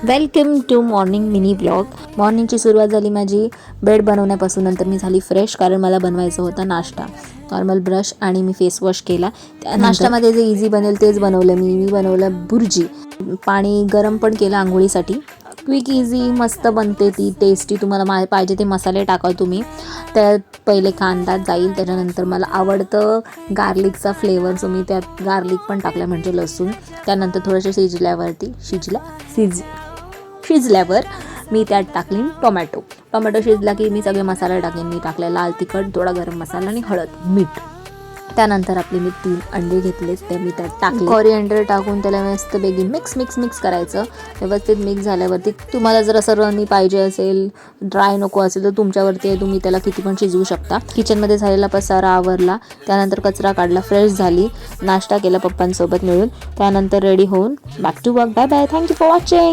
Welcome to morning mini blog. मॉर्निंगची सुरुवात झाली माझी बेड बनवण्यापासून. नंतर मी झाली फ्रेश, कारण मला बनवायचं होता नाश्ता. नॉर्मल ब्रश आणि मी फेस वॉश केला. त्या नाश्त्यामध्ये जे इझी बनेल तेच बनवलं. मी बनवलं भुर्जी. पाणी गरम पण केलं आंघोळीसाठी. क्विक इझी मस्त बनते ती, टेस्टी. तुम्हाला पाहिजे ते मसाले टाका तुम्ही. त्यात पहिले कांदा जाईल, त्याच्यानंतर मला आवडतं गार्लिकचा फ्लेवर, सो मी त्यात गार्लिक पण टाकलं, म्हणजे लसूण. त्यानंतर थोडंसं शिजल्यावर मी त्यात टाकली टोमॅटो शिजला की मी सगळे मसाले टाकेन. मी टाकला लाल तिखट, थोडा गरम मसाला आणि हळद, मीठ. त्यानंतर आपले मी 3 अंडे घेतले, ते मी त्यात टाकले. कोरिएंडर टाकून त्याला मस्त बेगी मिक्स करायचं. व्यवस्थित मिक्स झाल्यावरती तुम्हाला जर असं रनी पाहिजे असेल, ड्राय नको असेल, तर तुमच्यावरती आहे, तुम्ही त्याला किती पण शिजवू शकता. किचनमध्ये झालेला पसारा आवरला, त्यानंतर कचरा काढला, फ्रेश झाली, नाश्ता केला पप्पांसोबत मिळून. त्यानंतर रेडी होऊन back to work. Bye bye. Thank you for watching.